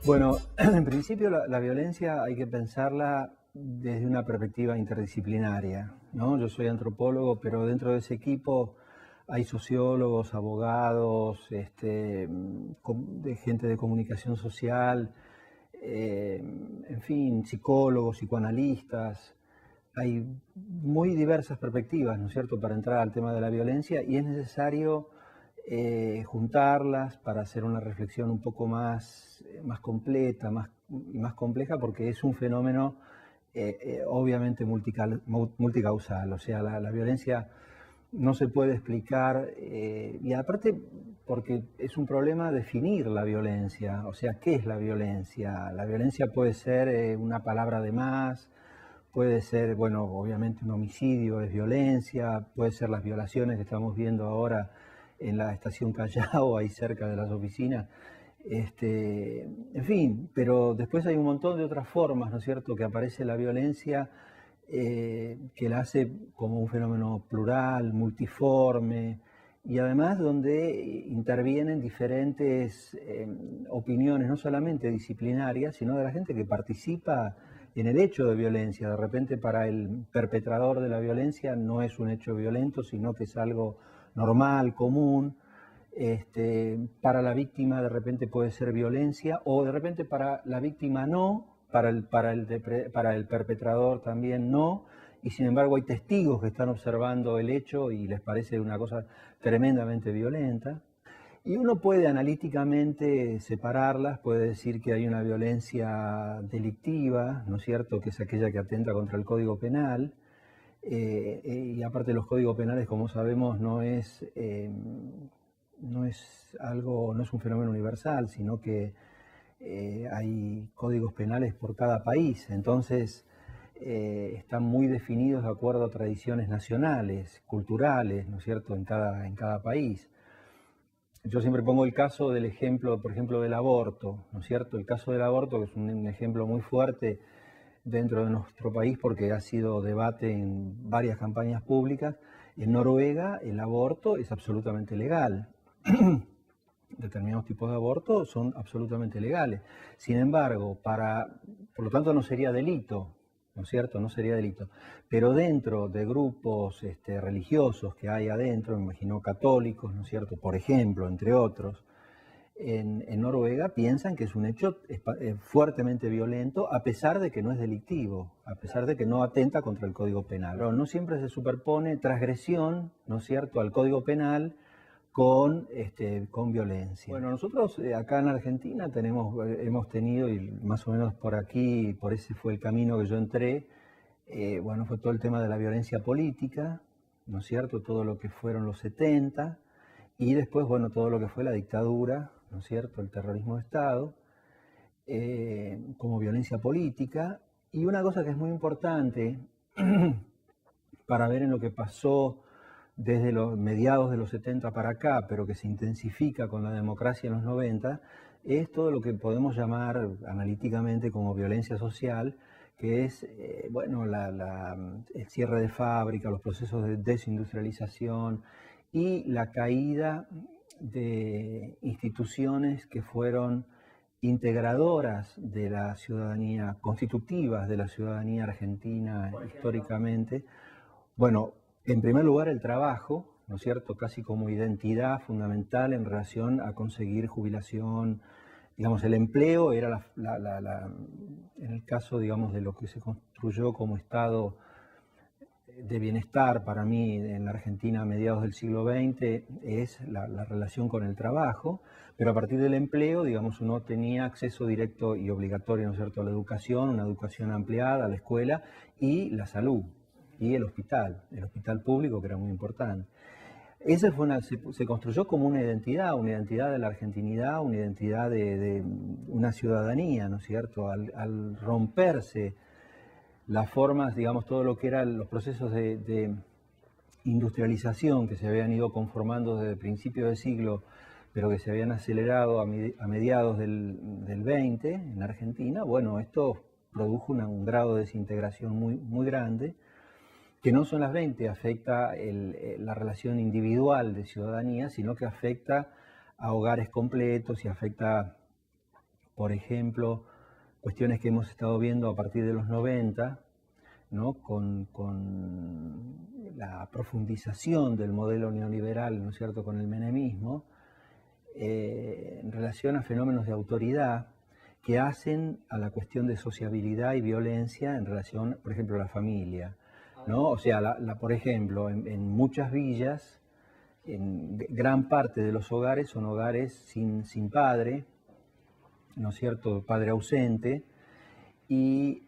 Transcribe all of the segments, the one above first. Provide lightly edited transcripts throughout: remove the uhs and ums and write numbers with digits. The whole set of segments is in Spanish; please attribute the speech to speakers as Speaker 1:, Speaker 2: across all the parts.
Speaker 1: Bueno, en principio la violencia hay que pensarla desde una perspectiva interdisciplinaria, ¿no? Yo soy antropólogo, pero dentro de ese equipo hay sociólogos, abogados, de gente de comunicación social, en fin, psicólogos, psicoanalistas. Hay muy diversas perspectivas, ¿no es cierto?, para entrar al tema de la violencia, y es necesario juntarlas para hacer una reflexión un poco más completa, más compleja, porque es un fenómeno obviamente multicausal. O sea, la violencia no se puede explicar, y aparte porque es un problema definir la violencia. O sea, ¿qué es la violencia? La violencia puede ser una palabra de más. Puede ser, bueno, obviamente un homicidio es violencia, puede ser las violaciones que estamos viendo ahora en la estación Callao, ahí cerca de las oficinas. En fin, pero después hay un montón de otras formas, ¿no es cierto?, que aparece la violencia, que la hace como un fenómeno plural, multiforme, y además donde intervienen diferentes opiniones, no solamente disciplinarias, sino de la gente que participa en el hecho de violencia. De repente para el perpetrador de la violencia no es un hecho violento, sino que es algo normal, común. Para la víctima de repente puede ser violencia, o de repente para la víctima no, para el perpetrador también no, y sin embargo hay testigos que están observando el hecho y les parece una cosa tremendamente violenta. Y uno puede analíticamente separarlas, puede decir que hay una violencia delictiva, ¿no es cierto?, que es aquella que atenta contra el Código Penal, y aparte los códigos penales, como sabemos, no es un fenómeno universal, sino que hay códigos penales por cada país. Entonces están muy definidos de acuerdo a tradiciones nacionales, culturales, ¿no es cierto?, en cada país. Yo siempre pongo el caso del ejemplo, por ejemplo, del aborto, ¿no es cierto? El caso del aborto, que es un ejemplo muy fuerte dentro de nuestro país porque ha sido debate en varias campañas públicas. En Noruega el aborto es absolutamente legal. Determinados tipos de aborto son absolutamente legales. Sin embargo, por lo tanto no sería delito, ¿no es cierto? No sería delito. Pero dentro de grupos religiosos que hay adentro, me imagino católicos, ¿no es cierto?, por ejemplo, entre otros, en Noruega piensan que es un hecho fuertemente violento, a pesar de que no es delictivo, a pesar de que no atenta contra el Código Penal. Pero no siempre se superpone transgresión, ¿no es cierto?, al Código Penal con violencia. Bueno, nosotros acá en Argentina hemos tenido, y más o menos por aquí, por ese fue el camino que yo entré, bueno, fue todo el tema de la violencia política, ¿no es cierto?, todo lo que fueron los 70, y después, bueno, todo lo que fue la dictadura, ¿no es cierto?, el terrorismo de Estado, como violencia política. Y una cosa que es muy importante para ver en lo que pasó desde los mediados de los 70 para acá, pero que se intensifica con la democracia en los 90, es todo lo que podemos llamar analíticamente como violencia social, que es bueno, el cierre de fábricas, los procesos de desindustrialización y la caída de instituciones que fueron integradoras de la ciudadanía, constitutivas de la ciudadanía argentina históricamente. Bueno, en primer lugar el trabajo, ¿no es cierto?, casi como identidad fundamental en relación a conseguir jubilación. Digamos, el empleo era en el caso, digamos, de lo que se construyó como estado de bienestar para mí en la Argentina a mediados del siglo XX, es la relación con el trabajo, pero a partir del empleo, digamos, uno tenía acceso directo y obligatorio, ¿no es cierto?, a la educación, una educación ampliada, a la escuela y la salud, y el hospital público, que era muy importante. Esa se construyó como una identidad de la argentinidad, una identidad de una ciudadanía, ¿no es cierto?, al romperse las formas, digamos, todo lo que eran los procesos de industrialización que se habían ido conformando desde el principio del siglo, pero que se habían acelerado a mediados del 20 en Argentina. Bueno, esto produjo un grado de desintegración muy grande, que no son las 20, afecta la relación individual de ciudadanía, sino que afecta a hogares completos y afecta por ejemplo, cuestiones que hemos estado viendo a partir de los 90, ¿no? Con la profundización del modelo neoliberal, ¿no es cierto?, con el menemismo, en relación a fenómenos de autoridad que hacen a la cuestión de sociabilidad y violencia en relación, por ejemplo, a la familia, ¿no? O sea, por ejemplo, en muchas villas, en gran parte de los hogares son hogares sin padre, ¿no es cierto?, padre ausente, y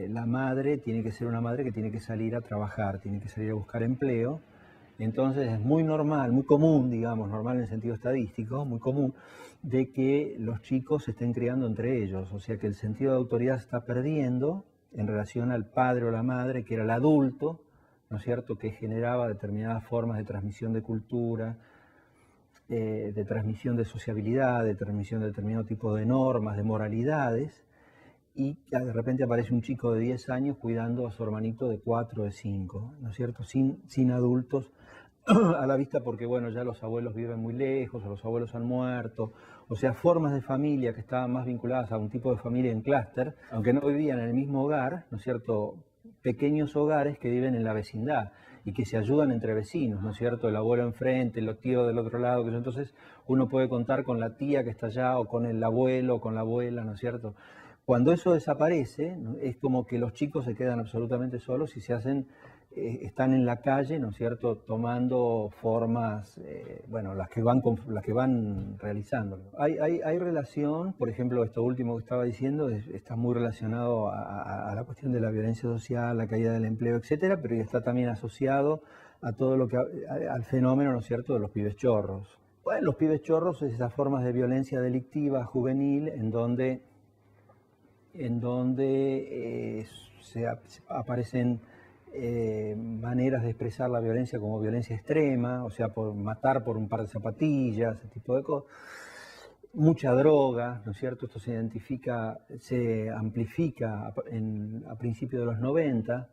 Speaker 1: la madre tiene que ser una madre que tiene que salir a trabajar, tiene que salir a buscar empleo. Entonces es muy normal, muy común, digamos, normal en el sentido estadístico, muy común, de que los chicos se estén criando entre ellos. O sea que el sentido de autoridad se está perdiendo en relación al padre o la madre, que era el adulto, ¿no es cierto?, que generaba determinadas formas de transmisión de cultura, de transmisión de sociabilidad, de transmisión de determinado tipo de normas, de moralidades, y de repente aparece un chico de 10 años cuidando a su hermanito de 4, de 5, ¿no es cierto?, sin adultos a la vista, porque bueno, ya los abuelos viven muy lejos, o los abuelos han muerto, o sea, formas de familia que estaban más vinculadas a un tipo de familia en clúster, aunque no vivían en el mismo hogar, ¿no es cierto?, pequeños hogares que viven en la vecindad y que se ayudan entre vecinos, ¿no es cierto?, el abuelo enfrente, los tíos del otro lado, que entonces uno puede contar con la tía que está allá, o con el abuelo, o con la abuela, ¿no es cierto? Cuando eso desaparece, ¿no?, es como que los chicos se quedan absolutamente solos y se hacen, están en la calle, ¿no es cierto?, tomando formas, bueno, las que van realizando. Hay relación, por ejemplo, esto último que estaba diciendo, está muy relacionado a la cuestión de la violencia social, la caída del empleo, etcétera, pero está también asociado a todo lo que, al fenómeno, ¿no es cierto?, de los pibes chorros. Bueno, los pibes chorros es esas formas de violencia delictiva juvenil en donde aparecen maneras de expresar la violencia como violencia extrema, o sea, por matar por un par de zapatillas, ese tipo de cosas. Mucha droga, ¿no es cierto? Esto se identifica, se amplifica a principios de los 90.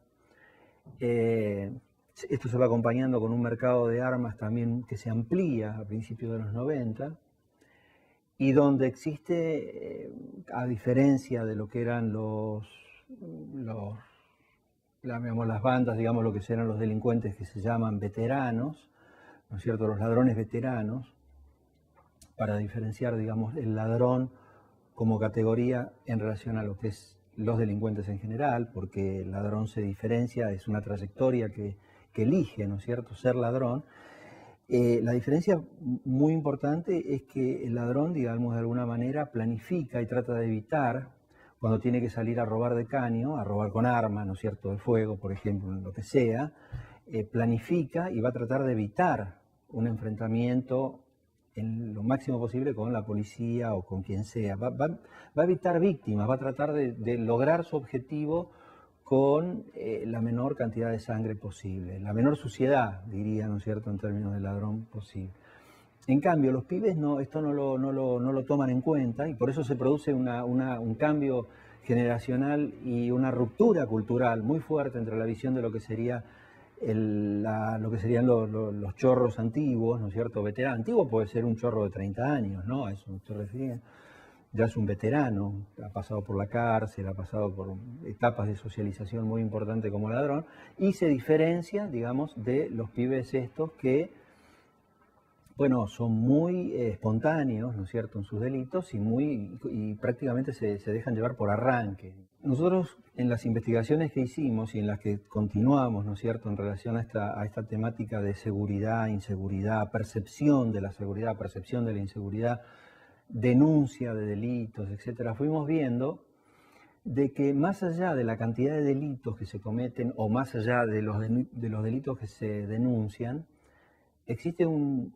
Speaker 1: Esto se va acompañando con un mercado de armas también que se amplía a principios de los 90. Y donde existe, a diferencia de lo que eran las bandas, digamos, lo que eran los delincuentes que se llaman veteranos, ¿no es cierto?, los ladrones veteranos, para diferenciar, digamos, el ladrón como categoría en relación a lo que es los delincuentes en general, porque el ladrón se diferencia, es una trayectoria que elige, ¿no es cierto?, ser ladrón. La diferencia muy importante es que el ladrón, digamos, de alguna manera planifica y trata de evitar, cuando tiene que salir a robar de caño, a robar con arma, ¿no es cierto?, de fuego, por ejemplo, lo que sea, planifica y va a tratar de evitar un enfrentamiento en lo máximo posible con la policía o con quien sea. Va a evitar víctimas, va a tratar de lograr su objetivo con la menor cantidad de sangre posible, la menor suciedad, diría, ¿no es cierto?, en términos de ladrón posible. En cambio, los pibes esto no lo toman en cuenta, y por eso se produce un cambio generacional y una ruptura cultural muy fuerte entre la visión de lo que sería lo que serían los chorros antiguos, ¿no es cierto?, veterano. Antiguo puede ser un chorro de 30 años, ¿no? A eso me estoy refiriendo. Ya es un veterano, ha pasado por la cárcel, ha pasado por etapas de socialización muy importantes como ladrón, y se diferencia, digamos, de los pibes estos que, bueno, son muy espontáneos, ¿no es cierto?, en sus delitos y prácticamente se dejan llevar por arranque. Nosotros, en las investigaciones que hicimos y en las que continuamos, ¿no es cierto?, en relación a esta temática de seguridad, inseguridad, percepción de la seguridad, percepción de la inseguridad, denuncia de delitos, etcétera, fuimos viendo de que más allá de la cantidad de delitos que se cometen o más allá de los delitos que se denuncian, existe un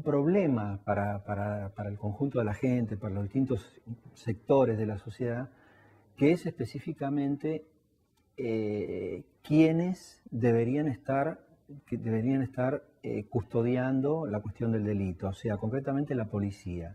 Speaker 1: problema para el conjunto de la gente, para los distintos sectores de la sociedad, que es específicamente quiénes deberían estar custodiando la cuestión del delito, o sea, concretamente la policía.